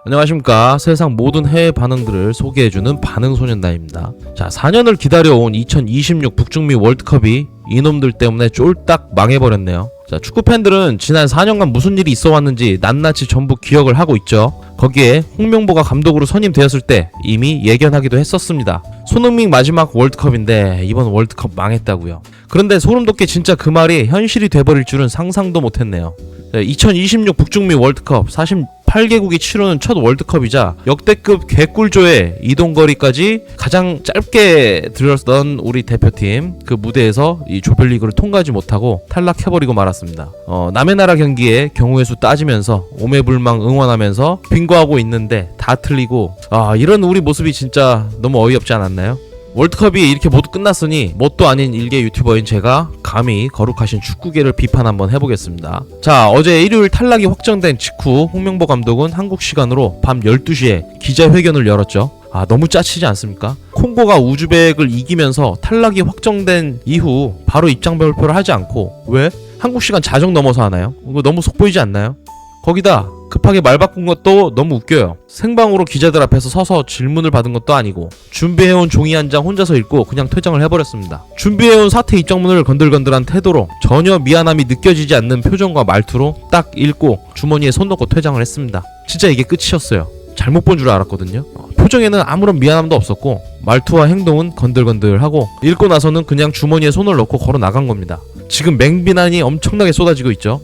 안녕하십니까. 세상 모든 해외 반응들을 소개해주는 반응소년단입니다. 자, 4년을 기다려온 2026 북중미 월드컵이 이놈들 때문에 쫄딱 망해버렸네요. 자, 축구팬들은 지난 4년간 무슨 일이 있어 왔는지 낱낱이 전부 기억을 하고 있죠. 거기에 홍명보가 감독으로 선임되었을 때 이미 예견하기도 했었습니다. 손흥민 마지막 월드컵인데 이번 월드컵 망했다고요. 그런데 소름돋게 진짜 그 말이 현실이 돼버릴 줄은 상상도 못했네요. 2026 북중미 월드컵 48개국이 치르는 첫 월드컵이자 역대급 개꿀조의 이동거리까지 가장 짧게 들었던 우리 대표팀 그 무대에서 이 조별리그를 통과하지 못하고 탈락해버리고 말았습니다. 남의 나라 경기에 경우의 수 따지면서 오매불망 응원하면서 빙고하고 있는데 다 틀리고 이런 우리 모습이 진짜 너무 어이없지 않았나요? 월드컵이 이렇게 모두 끝났으니 뭣도 아닌 일개 유튜버인 제가 감히 거룩하신 축구계를 비판 한번 해보겠습니다. 자, 어제 일요일 탈락이 확정된 직후 홍명보 감독은 한국 시간으로 밤 12시에 기자회견을 열었죠. 너무 짜치지 않습니까? 콩고가 우즈벡을 이기면서 탈락이 확정된 이후 바로 입장 발표를 하지 않고 왜? 한국 시간 자정 넘어서 하나요? 이거 너무 속보이지 않나요? 거기다 급하게 말 바꾼 것도 너무 웃겨요. 생방으로 기자들 앞에서 서서 질문을 받은 것도 아니고 준비해온 종이 한 장 혼자서 읽고 그냥 퇴장을 해버렸습니다. 준비해온 사퇴 입장문을 건들건들한 태도로 전혀 미안함이 느껴지지 않는 표정과 말투로 딱 읽고 주머니에 손 넣고 퇴장을 했습니다. 진짜 이게 끝이었어요. 잘못 본 줄 알았거든요. 표정에는 아무런 미안함도 없었고 말투와 행동은 건들건들하고 읽고 나서는 그냥 주머니에 손을 넣고 걸어 나간 겁니다. 지금 맹비난이 엄청나게 쏟아지고 있죠.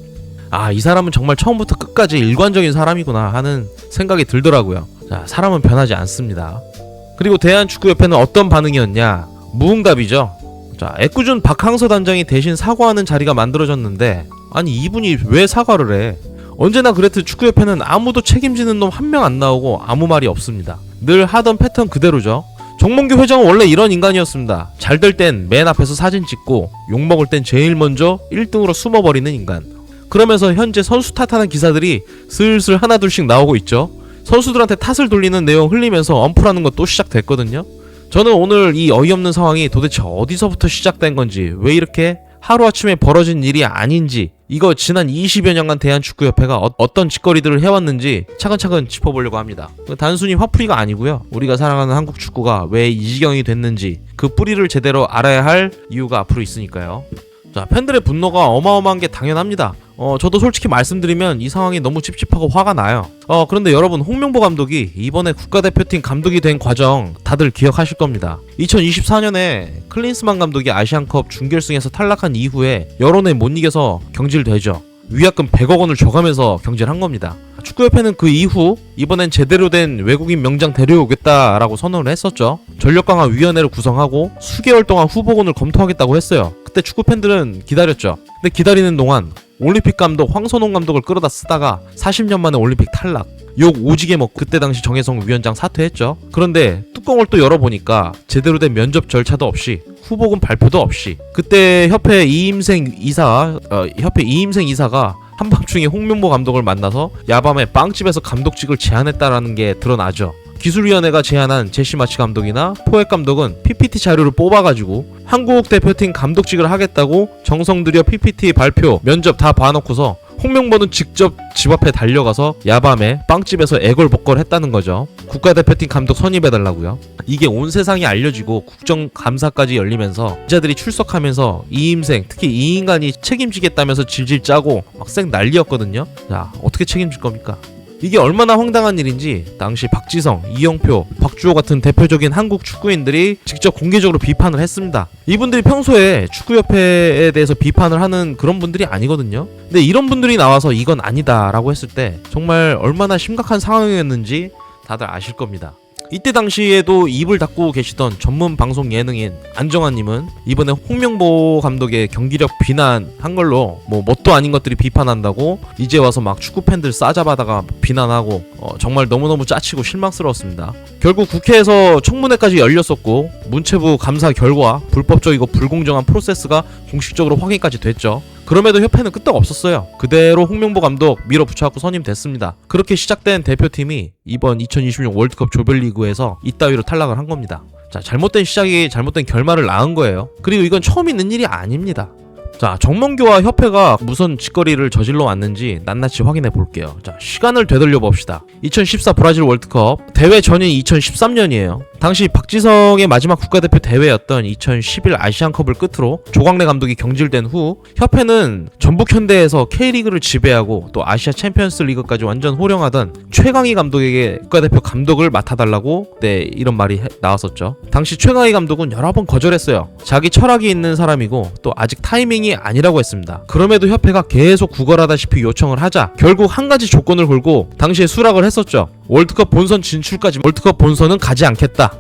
이 사람은 정말 처음부터 끝까지 일관적인 사람이구나 하는 생각이 들더라고요. 자, 사람은 변하지 않습니다. 그리고 대한축구협회는 어떤 반응이었냐? 무응답이죠. 자, 애꿎은 박항서 단장이 대신 사과하는 자리가 만들어졌는데 아니 이분이 왜 사과를 해? 언제나 그랬듯 축구협회는 아무도 책임지는 놈 한 명 안 나오고 아무 말이 없습니다. 늘 하던 패턴 그대로죠. 정몽규 회장은 원래 이런 인간이었습니다. 잘 될 땐 맨 앞에서 사진 찍고 욕먹을 땐 제일 먼저 1등으로 숨어버리는 인간. 그러면서 현재 선수 탓하는 기사들이 슬슬 하나둘씩 나오고 있죠. 선수들한테 탓을 돌리는 내용 흘리면서 언플하는 것도 시작됐거든요. 저는 오늘 이 어이없는 상황이 도대체 어디서부터 시작된 건지, 왜 이렇게 하루아침에 벌어진 일이 아닌지, 이거 지난 20여 년간 대한축구협회가 어떤 짓거리들을 해왔는지 차근차근 짚어보려고 합니다. 단순히 화풀이가 아니고요. 우리가 사랑하는 한국 축구가 왜 이 지경이 됐는지 그 뿌리를 제대로 알아야 할 이유가 앞으로 있으니까요. 자, 팬들의 분노가 어마어마한 게 당연합니다. 저도 솔직히 말씀드리면 이 상황이 너무 찝찝하고 화가 나요. 그런데 여러분, 홍명보 감독이 이번에 국가대표팀 감독이 된 과정 다들 기억하실 겁니다. 2024년에 클린스만 감독이 아시안컵 준결승에서 탈락한 이후에 여론에 못 이겨서 경질되죠. 위약금 100억 원을 줘가면서 경질한 겁니다. 축구협회는 그 이후 이번엔 제대로 된 외국인 명장 데려오겠다라고 선언을 했었죠. 전력강화위원회를 구성하고 수개월 동안 후보군을 검토하겠다고 했어요. 그때 축구팬들은 기다렸죠. 근데 기다리는 동안 올림픽 감독 황선홍 감독을 끌어다 쓰다가 40년 만에 올림픽 탈락. 욕 오지게 먹고 그때 당시 정혜성 위원장 사퇴했죠. 그런데 뚜껑을 또 열어보니까 제대로 된 면접 절차도 없이 후보군 발표도 없이 그때 협회 이임생 이사가 한밤중에 홍명보 감독을 만나서 야밤에 빵집에서 감독직을 제안했다라는 게 드러나죠. 기술위원회가 제안한 제시마치 감독이나 포획 감독은 PPT 자료를 뽑아가지고 한국 대표팀 감독직을 하겠다고 정성 들여 PPT 발표, 면접 다 봐놓고서 홍명보는 직접 집 앞에 달려가서 야밤에 빵집에서 애걸복걸 했다는 거죠. 국가대표팀 감독 선임해달라고요. 이게 온 세상에 알려지고 국정감사까지 열리면서 기자들이 출석하면서 이임생, 특히 이 인간이 책임지겠다면서 질질 짜고 막 쌩 난리였거든요. 자, 어떻게 책임질 겁니까? 이게 얼마나 황당한 일인지 당시 박지성, 이영표, 박주호 같은 대표적인 한국 축구인들이 직접 공개적으로 비판을 했습니다. 이분들이 평소에 축구협회에 대해서 비판을 하는 그런 분들이 아니거든요. 근데 이런 분들이 나와서 이건 아니다 라고 했을 때 정말 얼마나 심각한 상황이었는지 다들 아실 겁니다. 이때 당시에도 입을 닫고 계시던 전문 방송 예능인 안정환님은 이번에 홍명보 감독의 경기력 비난한 걸로 뭣도 아닌 것들이 비판한다고 이제 와서 막 축구 팬들 싸잡아다가 비난하고 정말 너무너무 짜치고 실망스러웠습니다. 결국 국회에서 청문회까지 열렸었고 문체부 감사 결과 불법적이고 불공정한 프로세스가 공식적으로 확인까지 됐죠. 그럼에도 협회는 끄떡 없었어요. 그대로 홍명보 감독 밀어붙여갖고 선임됐습니다. 그렇게 시작된 대표팀이 이번 2026 월드컵 조별리그에서 이따위로 탈락을 한 겁니다. 자, 잘못된 시작이 잘못된 결말을 낳은 거예요. 그리고 이건 처음 있는 일이 아닙니다. 자, 정몽규와 협회가 무슨 짓거리를 저질러 왔는지 낱낱이 확인해 볼게요. 자, 시간을 되돌려 봅시다. 2014 브라질 월드컵 대회 전이 2013년이에요. 당시 박지성의 마지막 국가대표 대회였던 2011 아시안컵을 끝으로 조광래 감독이 경질된 후 협회는 전북현대에서 K리그를 지배하고 또 아시아 챔피언스 리그까지 완전 호령하던 최강희 감독에게 국가대표 감독을 맡아달라고 이런 말이 나왔었죠. 당시 최강희 감독은 여러 번 거절했어요. 자기 철학이 있는 사람이고 또 아직 타이밍이 아니라고 했습니다. 그럼에도 협회가 계속 구걸하다시피 요청을 하자 결국 한 가지 조건을 걸고 당시에 수락을 했었죠. 월드컵 본선 진출까지, 월드컵 본선은 가지 않겠다.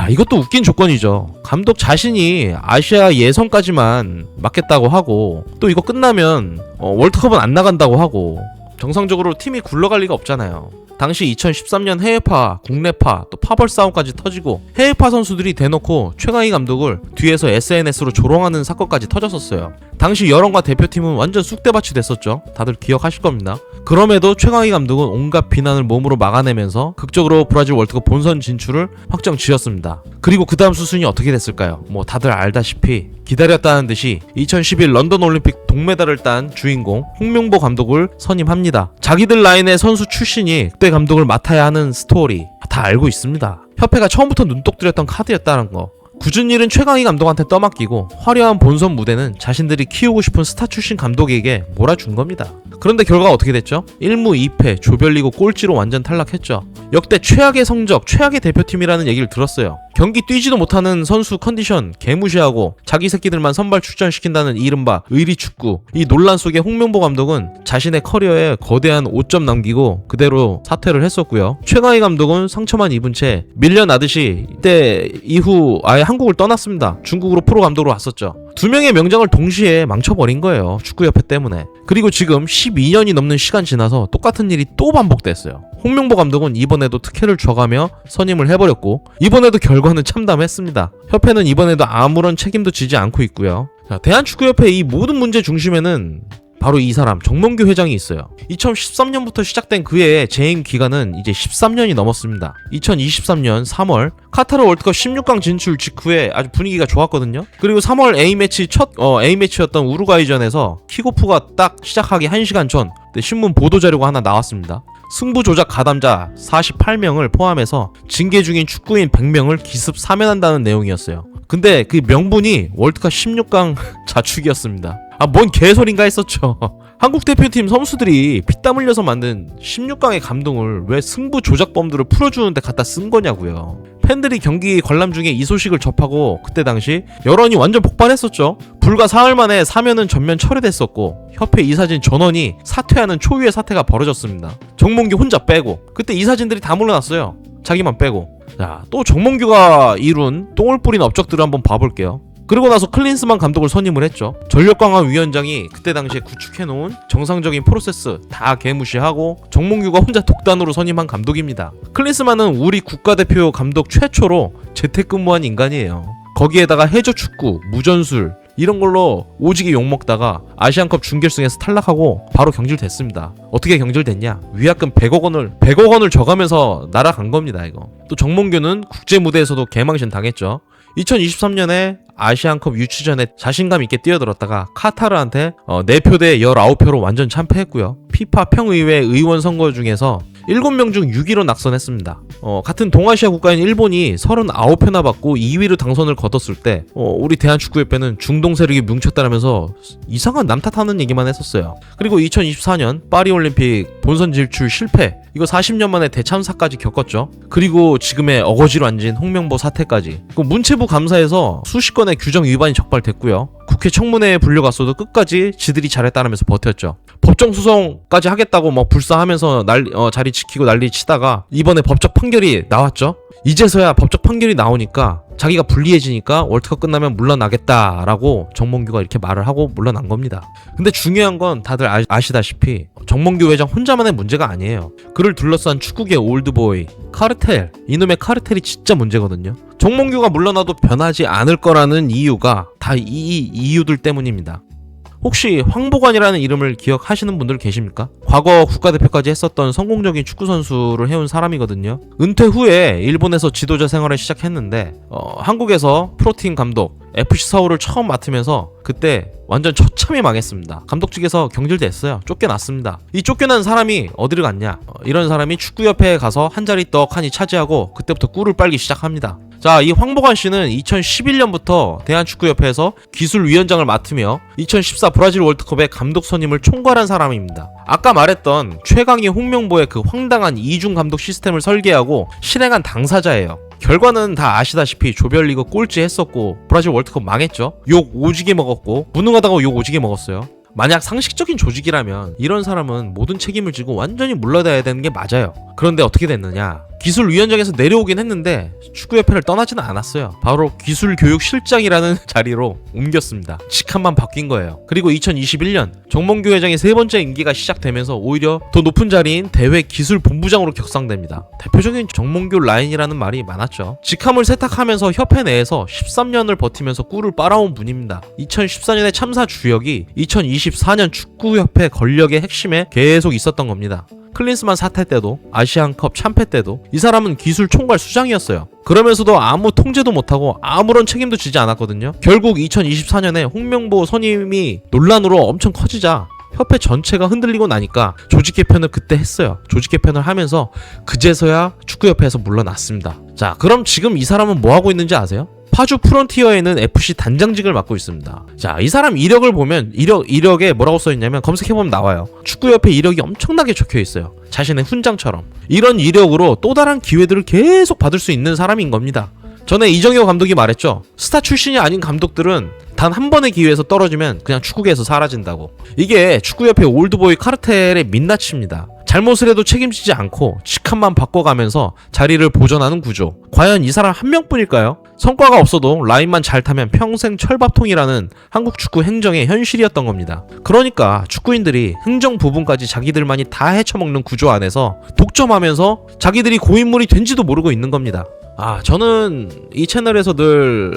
이것도 웃긴 조건이죠. 감독 자신이 아시아 예선까지만 맡겠다고 하고 또 이거 끝나면 월드컵은 안 나간다고 하고 정상적으로 팀이 굴러갈 리가 없잖아요. 당시 2013년 해외파, 국내파, 또 파벌 싸움까지 터지고 해외파 선수들이 대놓고 최강희 감독을 뒤에서 SNS로 조롱하는 사건까지 터졌었어요. 당시 여론과 대표팀은 완전 쑥대밭이 됐었죠. 다들 기억하실 겁니다. 그럼에도 최강희 감독은 온갖 비난을 몸으로 막아내면서 극적으로 브라질 월드컵 본선 진출을 확정 지었습니다. 그리고 그 다음 수순이 어떻게 됐을까요? 다들 알다시피 기다렸다는 듯이 2011 런던 올림픽 동메달을 딴 주인공 홍명보 감독을 선임합니다. 자기들 라인의 선수 출신이 그때 감독을 맡아야 하는 스토리 다 알고 있습니다. 협회가 처음부터 눈독 들였던 카드였다는 거. 굳은 일은 최강희 감독한테 떠맡기고 화려한 본선 무대는 자신들이 키우고 싶은 스타 출신 감독에게 몰아준 겁니다. 그런데 결과가 어떻게 됐죠? 1무 2패, 조별리그 꼴찌로 완전 탈락했죠. 역대 최악의 성적, 최악의 대표팀이라는 얘기를 들었어요. 경기 뛰지도 못하는 선수 컨디션 개무시하고 자기 새끼들만 선발 출전시킨다는 이른바 의리축구. 이 논란 속에 홍명보 감독은 자신의 커리어에 거대한 5점 남기고 그대로 사퇴를 했었고요. 최강희 감독은 상처만 입은 채 밀려나듯이 이때 이후 아예 한국을 떠났습니다. 중국으로 프로 감독으로 왔었죠. 두 명의 명장을 동시에 망쳐버린 거예요. 축구협회 때문에. 그리고 지금 12년이 넘는 시간 지나서 똑같은 일이 또 반복됐어요. 홍명보 감독은 이번에도 특혜를 줘가며 선임을 해버렸고 이번에도 결과는 참담했습니다. 협회는 이번에도 아무런 책임도 지지 않고 있고요. 자, 대한축구협회 이 모든 문제 중심에는 바로 이 사람 정몽규 회장이 있어요. 2013년부터 시작된 그의 재임 기간은 이제 13년이 넘었습니다. 2023년 3월 카타르 월드컵 16강 진출 직후에 아주 분위기가 좋았거든요. 그리고 3월 A매치 첫 A매치였던 우루과이전에서 킥오프가 딱 시작하기 1시간 전 신문 보도자료가 하나 나왔습니다. 승부 조작 가담자 48명을 포함해서 징계 중인 축구인 100명을 기습 사면한다는 내용이었어요. 근데 그 명분이 월드컵 16강 자축이었습니다. 뭔 개소린가 했었죠. 한국 대표팀 선수들이 피땀 흘려서 만든 16강의 감동을 왜 승부 조작범들을 풀어주는데 갖다 쓴 거냐고요. 팬들이 경기 관람 중에 이 소식을 접하고 그때 당시 여론이 완전 폭발했었죠. 불과 사흘 만에 사면은 전면 철회됐었고 협회 이사진 전원이 사퇴하는 초유의 사태가 벌어졌습니다. 정몽규 혼자 빼고 그때 이사진들이 다 물러났어요. 자기만 빼고. 자, 또 정몽규가 이룬 똥을 뿌린 업적들을 한번 봐볼게요. 그리고 나서 클린스만 감독을 선임을 했죠. 전력강화위원장이 그때 당시에 구축해놓은 정상적인 프로세스 다 개무시하고 정몽규가 혼자 독단으로 선임한 감독입니다. 클린스만은 우리 국가대표 감독 최초로 재택근무한 인간이에요. 거기에다가 해저축구, 무전술 이런 걸로 오지게 욕먹다가 아시안컵 준결승에서 탈락하고 바로 경질됐습니다. 어떻게 경질됐냐? 위약금 100억 원을 져가면서 날아간 겁니다. 이거. 또 정몽규는 국제 무대에서도 개망신 당했죠. 2023년에 아시안컵 유치전에 자신감 있게 뛰어들었다가 카타르한테 4표 대 19표로 완전 참패했고요. 피파 평의회 의원 선거 중에서 7명 중 6위로 낙선했습니다. 같은 동아시아 국가인 일본이 39표나 받고 2위로 당선을 거뒀을 때 우리 대한축구협회는 중동 세력이 뭉쳤다라면서 이상한 남 탓하는 얘기만 했었어요. 그리고 2024년 파리올림픽 본선 진출 실패, 이거 40년 만에 대참사까지 겪었죠. 그리고 지금의 어거지로 앉은 홍명보 사태까지. 문체부 감사에서 수십 건의 규정 위반이 적발됐고요. 국회 청문회에 불려갔어도 끝까지 지들이 잘했다라면서 버텼죠. 법정 소송까지 하겠다고 막 불사하면서 자리 지키고 난리 치다가 이번에 법적 판결이 나왔죠. 이제서야 법적 판결이 나오니까 자기가 불리해지니까 월드컵 끝나면 물러나겠다라고 정몽규가 이렇게 말을 하고 물러난 겁니다. 근데 중요한 건 다들 아시다시피 정몽규 회장 혼자만의 문제가 아니에요. 그를 둘러싼 축구계 올드보이, 카르텔, 이놈의 카르텔이 진짜 문제거든요. 정몽규가 물러나도 변하지 않을 거라는 이유가 다 이 이유들 때문입니다. 혹시 황보관이라는 이름을 기억하시는 분들 계십니까? 과거 국가대표까지 했었던 성공적인 축구선수를 해온 사람이거든요. 은퇴 후에 일본에서 지도자 생활을 시작했는데 한국에서 프로팀 감독 FC 서울을 처음 맡으면서 그때 완전 처참히 망했습니다. 감독직에서 경질됐어요. 쫓겨났습니다. 이 쫓겨난 사람이 어디를 갔냐? 이런 사람이 축구협회에 가서 한 자리 떡하니 차지하고 그때부터 꿀을 빨기 시작합니다. 자, 이 황보관 씨는 2011년부터 대한축구협회에서 기술위원장을 맡으며 2014 브라질 월드컵의 감독 선임을 총괄한 사람입니다. 아까 말했던 최강희 홍명보의 그 황당한 이중 감독 시스템을 설계하고 실행한 당사자예요. 결과는 다 아시다시피 조별리그 꼴찌 했었고 브라질 월드컵 망했죠. 욕 오지게 먹었고 무능하다고 욕 오지게 먹었어요. 만약 상식적인 조직이라면 이런 사람은 모든 책임을 지고 완전히 물러나야 되는 게 맞아요. 그런데 어떻게 됐느냐? 기술위원장에서 내려오긴 했는데 축구협회를 떠나지는 않았어요. 바로 기술교육실장이라는 자리로 옮겼습니다. 직함만 바뀐 거예요. 그리고 2021년 정몽규 회장의 세 번째 임기가 시작되면서 오히려 더 높은 자리인 대외기술본부장으로 격상됩니다. 대표적인 정몽규 라인이라는 말이 많았죠. 직함을 세탁하면서 협회 내에서 13년을 버티면서 꿀을 빨아온 분입니다. 2014년의 참사 주역이 2024년 축구협회 권력의 핵심에 계속 있었던 겁니다. 클린스만 사태 때도 아시안컵 참패 때도 이 사람은 기술 총괄 수장이었어요. 그러면서도 아무 통제도 못하고 아무런 책임도 지지 않았거든요. 결국 2024년에 홍명보 선임이 논란으로 엄청 커지자 협회 전체가 흔들리고 나니까 조직 개편을 그때 했어요. 조직 개편을 하면서 그제서야 축구협회에서 물러났습니다. 자, 그럼 지금 이 사람은 뭐 하고 있는지 아세요? 파주 프론티어에는 FC 단장직을 맡고 있습니다. 자, 이 사람 이력을 보면 이력에 뭐라고 써있냐면 검색해보면 나와요. 축구협회 이력이 엄청나게 적혀있어요. 자신의 훈장처럼. 이런 이력으로 또 다른 기회들을 계속 받을 수 있는 사람인 겁니다. 전에 이정효 감독이 말했죠. 스타 출신이 아닌 감독들은 단 한 번의 기회에서 떨어지면 그냥 축구계에서 사라진다고. 이게 축구협회 올드보이 카르텔의 민낯입니다. 잘못을 해도 책임지지 않고 직함만 바꿔가면서 자리를 보존하는 구조. 과연 이 사람 한 명뿐일까요? 성과가 없어도 라인만 잘 타면 평생 철밥통이라는 한국 축구 행정의 현실이었던 겁니다. 그러니까 축구인들이 행정 부분까지 자기들만이 다 헤쳐먹는 구조 안에서 독점하면서 자기들이 고인물이 된지도 모르고 있는 겁니다. 저는 이 채널에서 늘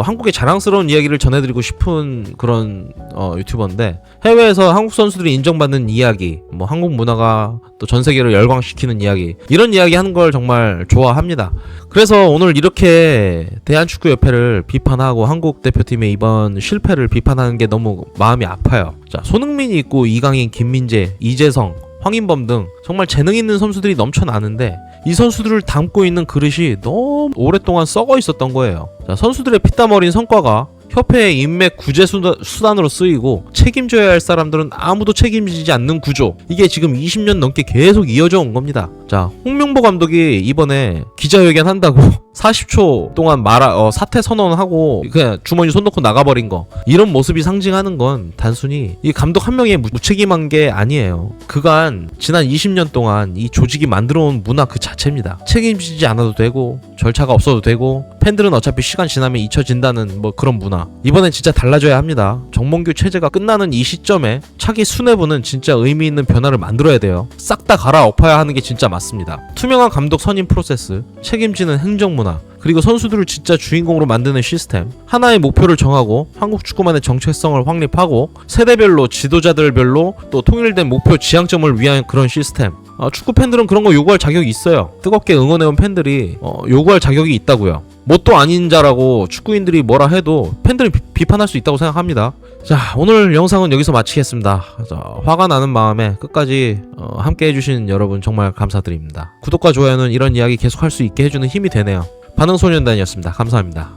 한국의 자랑스러운 이야기를 전해드리고 싶은 그런 유튜버인데, 해외에서 한국 선수들이 인정받는 이야기, 뭐 한국 문화가 또 전 세계를 열광시키는 이야기, 이런 이야기 하는 걸 정말 좋아합니다. 그래서 오늘 이렇게 대한축구협회를 비판하고 한국 대표팀의 이번 실패를 비판하는 게 너무 마음이 아파요. 자, 손흥민이 있고 이강인, 김민재, 이재성, 황인범 등 정말 재능 있는 선수들이 넘쳐나는데 이 선수들을 담고 있는 그릇이 너무 오랫동안 썩어 있었던 거예요. 자, 선수들의 피땀 어린 성과가 협회의 인맥 구제 수단으로 쓰이고 책임져야 할 사람들은 아무도 책임지지 않는 구조. 이게 지금 20년 넘게 계속 이어져 온 겁니다. 자, 홍명보 감독이 이번에 기자회견 한다고 40초 동안 사퇴 선언하고 그냥 주머니 손 놓고 나가버린 거, 이런 모습이 상징하는 건 단순히 이 감독 한 명이 무책임한 게 아니에요. 그간 지난 20년 동안 이 조직이 만들어온 문화 그 자체입니다. 책임지지 않아도 되고 절차가 없어도 되고 팬들은 어차피 시간 지나면 잊혀진다는 뭐 그런 문화. 이번엔 진짜 달라져야 합니다. 정몽규 체제가 끝나는 이 시점에 차기 수뇌부는 진짜 의미 있는 변화를 만들어야 돼요. 싹 다 갈아엎어야 하는 게 진짜 맞습니다. 투명한 감독 선임 프로세스, 책임지는 행정 문화, 그리고 선수들을 진짜 주인공으로 만드는 시스템, 하나의 목표를 정하고 한국 축구만의 정체성을 확립하고 세대별로 지도자들별로 또 통일된 목표 지향점을 위한 그런 시스템. 축구 팬들은 그런 거 요구할 자격이 있어요. 뜨겁게 응원해온 팬들이 요구할 자격이 있다고요. 뭣도 아닌 자라고 축구인들이 뭐라 해도 팬들은 비판할 수 있다고 생각합니다. 자, 오늘 영상은 여기서 마치겠습니다. 화가 나는 마음에 끝까지 함께 해주신 여러분 정말 감사드립니다. 구독과 좋아요는 이런 이야기 계속 할 수 있게 해주는 힘이 되네요. 반응소년단이었습니다. 감사합니다.